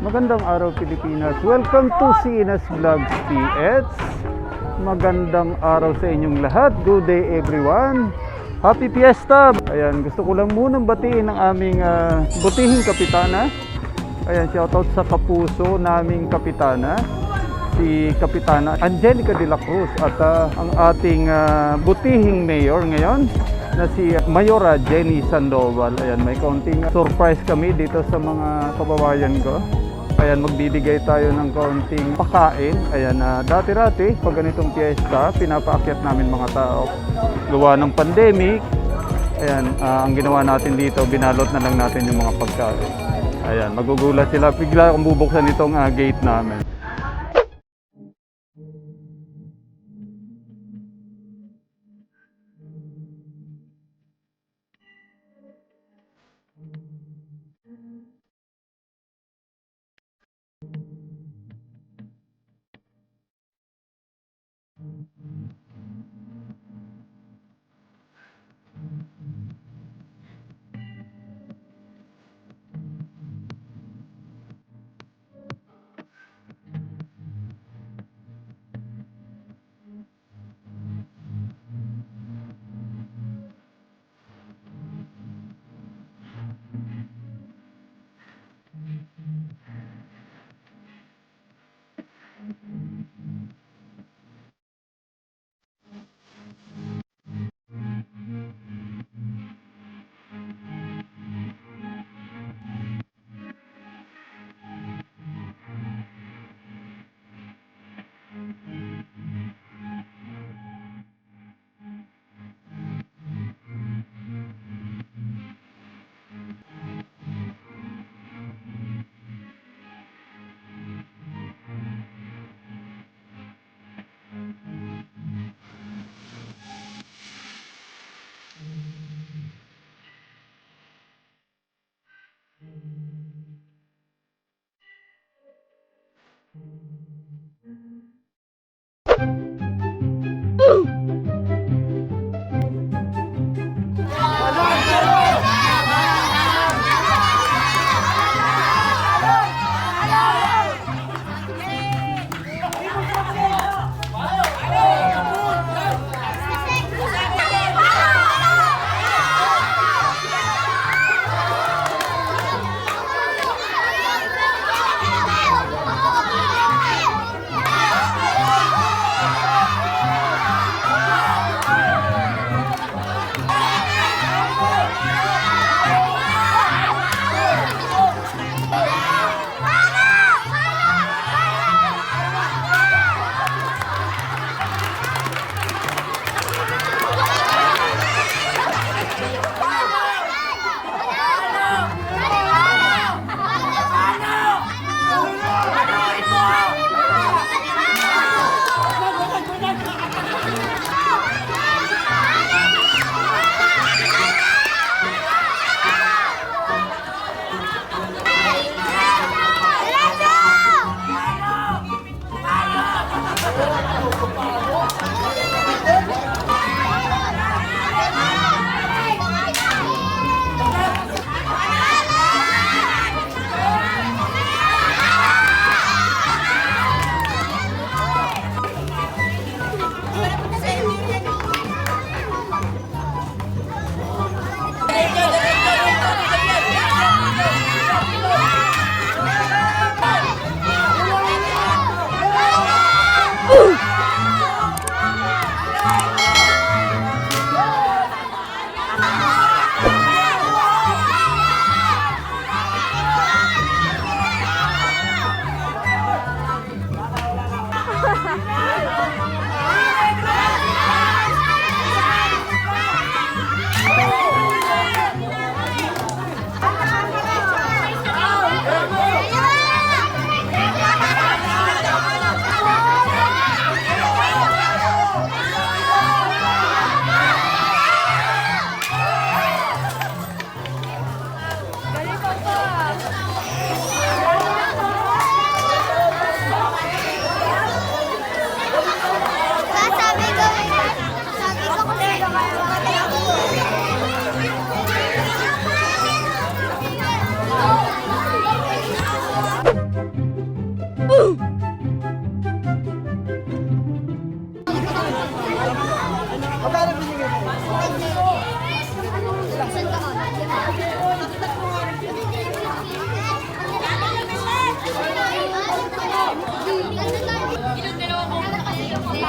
Magandang araw Pilipinas. Welcome to CNS Vlogs PH. Magandang araw sa inyong lahat. Good day everyone. Happy Fiesta! Ayan, gusto ko lang munang batiin ang aming butihing kapitana. Ayan, shoutout sa kapuso naming kapitana, si Kapitana Angelica de la Cruz, at ang ating butihing mayor ngayon na si Mayora Jenny Sandoval. Ayan, may kaunting surprise kami dito sa mga kababayan ko. Ayan, magbibigay tayo ng kaunting pakain. Ayan, dati-dati pag ganitong piyesta, pinapaakyat namin mga tao. Gawa ng pandemic, ayan, ang ginawa natin dito, binalot na lang natin yung mga pagkain. Ayan, magugulat sila, bigla kung bubuksan itong gate namin.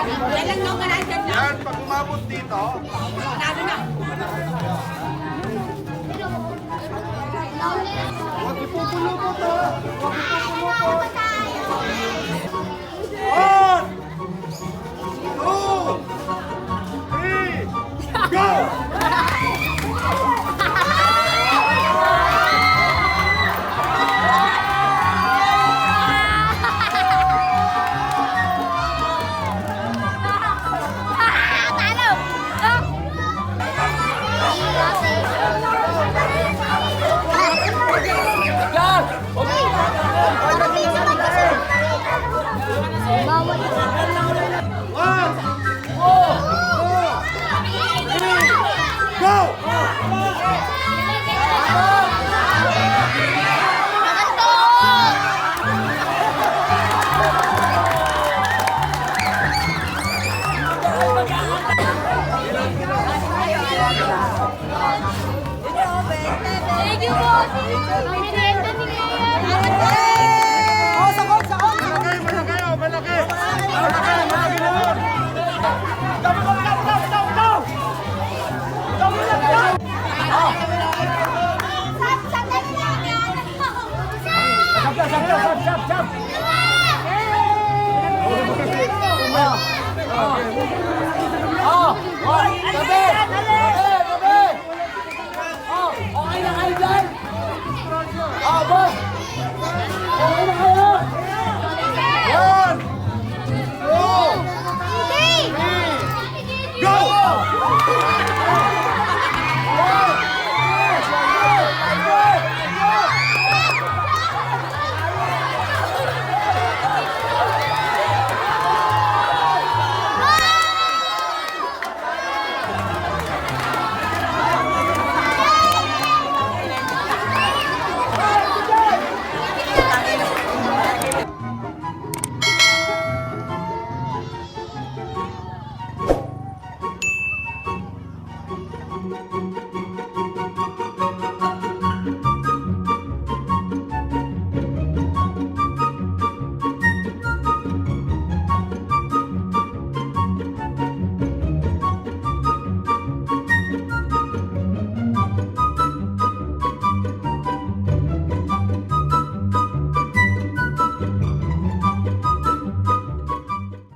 Ilang taon ka na dyan na? Yan, pag umabot dito, Panalo na. huwag ipupulupot ha. Huwag ipupulupot. 1, 2, 3, go! One, go! Thank you, boss. Pinenta ni Mayor. Oh, sakot, sakot. Malaki, malaki, oh, malaki. Malaki, malaki na yun. Okay na kayo dyan. Oh, boss.